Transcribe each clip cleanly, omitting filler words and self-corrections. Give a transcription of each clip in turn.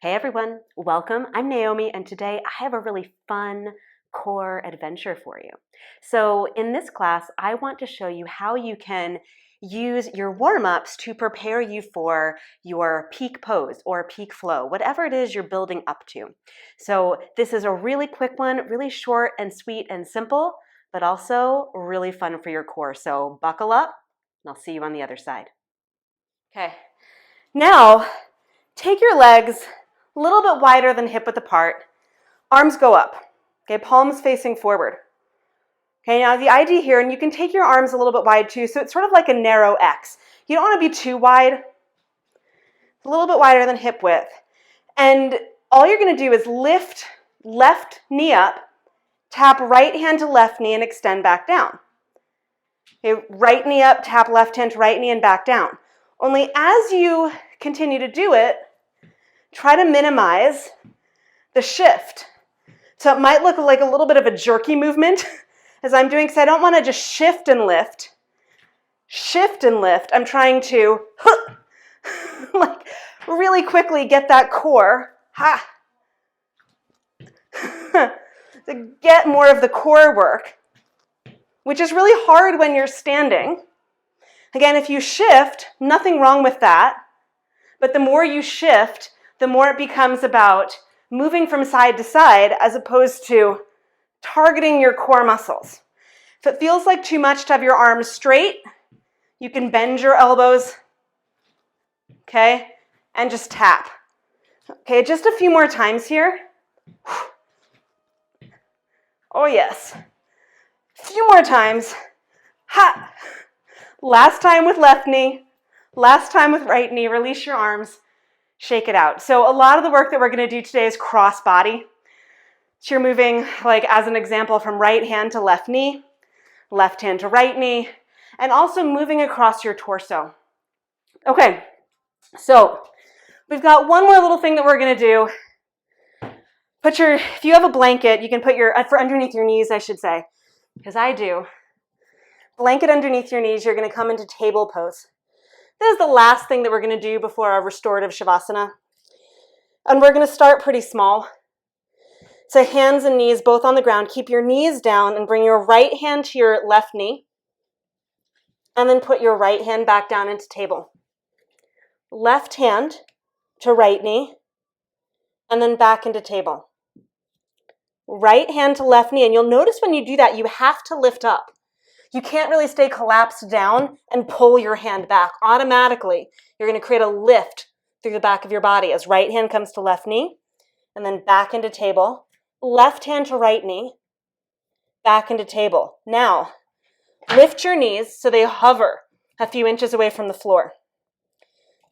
Hey everyone, welcome. I'm Naomi, and today I have a really fun core adventure for you. So in this class, I want to show you how you can use your warm-ups to prepare you for your peak pose or peak flow, whatever it is you're building up to. So this is a really quick one, really short and sweet and simple, but also really fun for your core. So buckle up, and I'll see you on the other side. Okay, now take your legs a little bit wider than hip width apart. Arms go up. Okay, palms facing forward. Okay, now the idea here, and you can take your arms a little bit wide too, so it's sort of like a narrow X. You don't want to be too wide. It's a little bit wider than hip width. And all you're going to do is lift left knee up, tap right hand to left knee, and extend back down. Okay, right knee up, tap left hand to right knee, and back down. Only as you continue to do it, try to minimize the shift. So it might look like a little bit of a jerky movement as I'm doing, because I don't want to just shift and lift. Shift and lift. I'm trying to like really quickly get that core, to get more of the core work, which is really hard when you're standing. Again, if you shift, nothing wrong with that, but the more you shift, the more it becomes about moving from side to side as opposed to targeting your core muscles. If it feels like too much to have your arms straight, you can bend your elbows, okay, and just tap. Okay, just a few more times here. Oh yes. A few more times. Ha! Last time with left knee, last time with right knee. Release your arms. Shake it out. So a lot of the work that we're going to do today is cross body. So you're moving, like as an example, from right hand to left knee, left hand to right knee, and also moving across your torso. Okay, so we've got one more little thing that we're going to do. If you have a blanket, you can put for underneath your knees, I should say, because I do. Blanket underneath your knees, you're going to come into table pose. This is the last thing that we're going to do before our restorative shavasana. And we're going to start pretty small. So hands and knees both on the ground. Keep your knees down and bring your right hand to your left knee. And then put your right hand back down into table. Left hand to right knee. And then back into table. Right hand to left knee. And you'll notice when you do that, you have to lift up. You can't really stay collapsed down and pull your hand back. Automatically, you're going to create a lift through the back of your body as right hand comes to left knee, and then back into table. Left hand to right knee, back into table. Now, lift your knees so they hover a few inches away from the floor.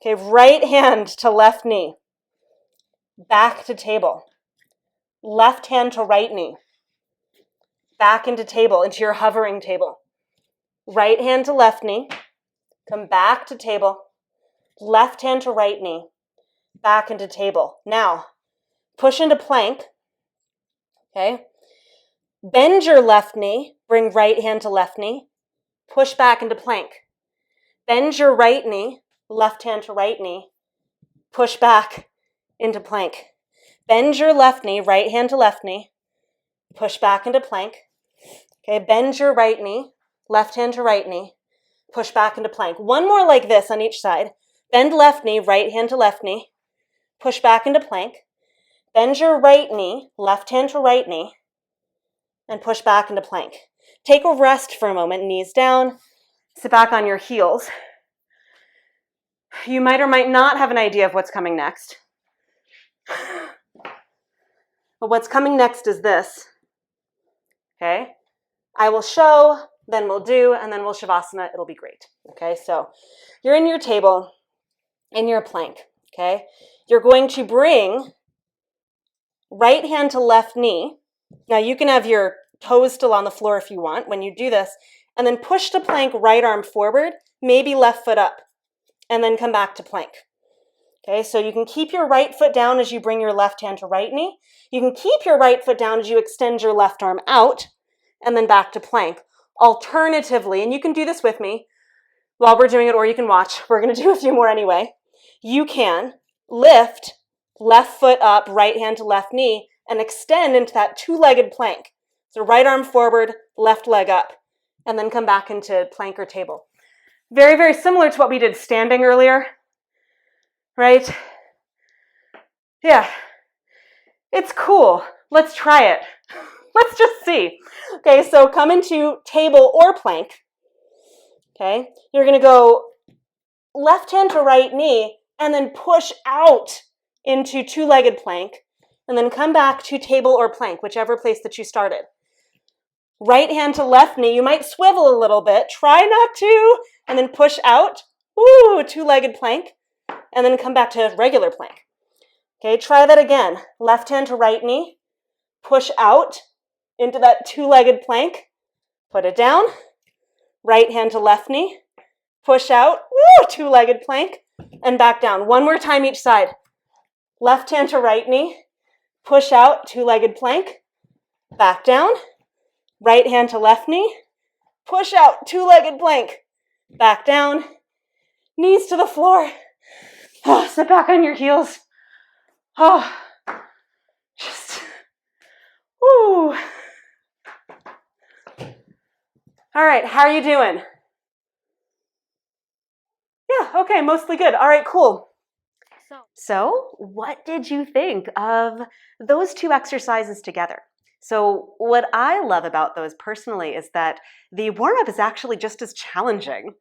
Okay, right hand to left knee, back to table. Left hand to right knee, back into table, into your hovering table. Right hand to left knee, come back to table. Left hand to right knee, back into table. Now, push into plank, okay? Bend your left knee, bring right hand to left knee, push back into plank. Bend your right knee, left hand to right knee, push back into plank. Bend your left knee, right hand to left knee, push back into plank. Okay, bend your right knee, left hand to right knee, push back into plank. One more like this on each side. Bend left knee, right hand to left knee, push back into plank. Bend your right knee, left hand to right knee, and push back into plank. Take a rest for a moment, knees down, sit back on your heels. You might or might not have an idea of what's coming next. But what's coming next is this. Okay? I will show, then we'll do, and then we'll shavasana. It'll be great. Okay, so you're in your table, in your plank. Okay, you're going to bring right hand to left knee. Now you can have your toes still on the floor if you want when you do this, and then push to plank, right arm forward, maybe left foot up, and then come back to plank. Okay, so you can keep your right foot down as you bring your left hand to right knee. You can keep your right foot down as you extend your left arm out, and then back to plank. Alternatively, and you can do this with me while we're doing it, or you can watch. We're going to do a few more anyway. You can lift left foot up, right hand to left knee, and extend into that two-legged plank. So right arm forward, left leg up, and then come back into plank or table. Very, very similar to what we did standing earlier, right? Yeah, it's cool. Let's try it. Let's just see. Okay, so come into table or plank. Okay, you're gonna go left hand to right knee and then push out into two-legged plank and then come back to table or plank, whichever place that you started. Right hand to left knee, you might swivel a little bit, try not to, and then push out, ooh, two-legged plank, and then come back to regular plank. Okay, try that again. Left hand to right knee, push out into that two-legged plank, put it down, right hand to left knee, push out, woo, two-legged plank, and back down. One more time each side. Left hand to right knee, push out, two-legged plank, back down, right hand to left knee, push out, two-legged plank, back down, knees to the floor. Oh, sit back on your heels. Oh, just, woo. All right, how are you doing? Yeah, okay, mostly good. All right, cool. So what did you think of those two exercises together? So what I love about those personally is that the warm-up is actually just as challenging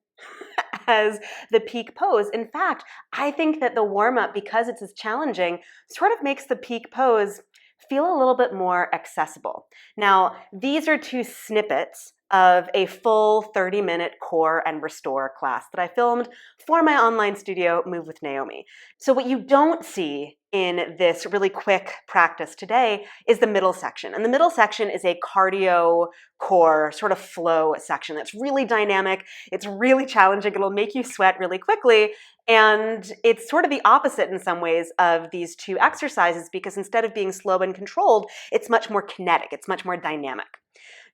as the peak pose. In fact, I think that the warm-up, because it's as challenging, sort of makes the peak pose feel a little bit more accessible. Now, these are two snippets of a full 30-minute core and restore class that I filmed for my online studio, Move with Naomi. So what you don't see in this really quick practice today is the middle section. And the middle section is a cardio core sort of flow section that's really dynamic. It's really challenging. It'll make you sweat really quickly. And it's sort of the opposite in some ways of these two exercises, because instead of being slow and controlled, it's much more kinetic. It's much more dynamic.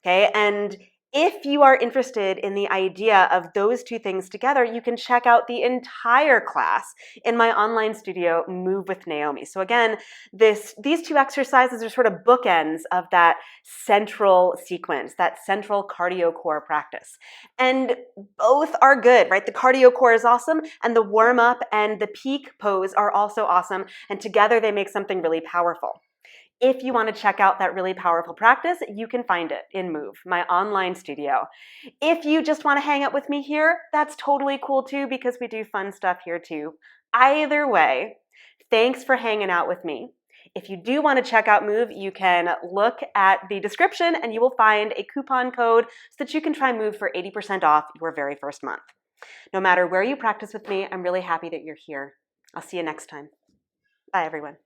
Okay, and if you are interested in the idea of those two things together, you can check out the entire class in my online studio, Move with Naomi. So again, these two exercises are sort of bookends of that central sequence, that central cardio core practice. And both are good, right? The cardio core is awesome, and the warm-up and the peak pose are also awesome, and together they make something really powerful. If you want to check out that really powerful practice, you can find it in Move, my online studio. If you just want to hang out with me here, that's totally cool too, because we do fun stuff here too. Either way, thanks for hanging out with me. If you do want to check out Move, you can look at the description and you will find a coupon code so that you can try Move for 80% off your very first month. No matter where you practice with me, I'm really happy that you're here. I'll see you next time. Bye, everyone.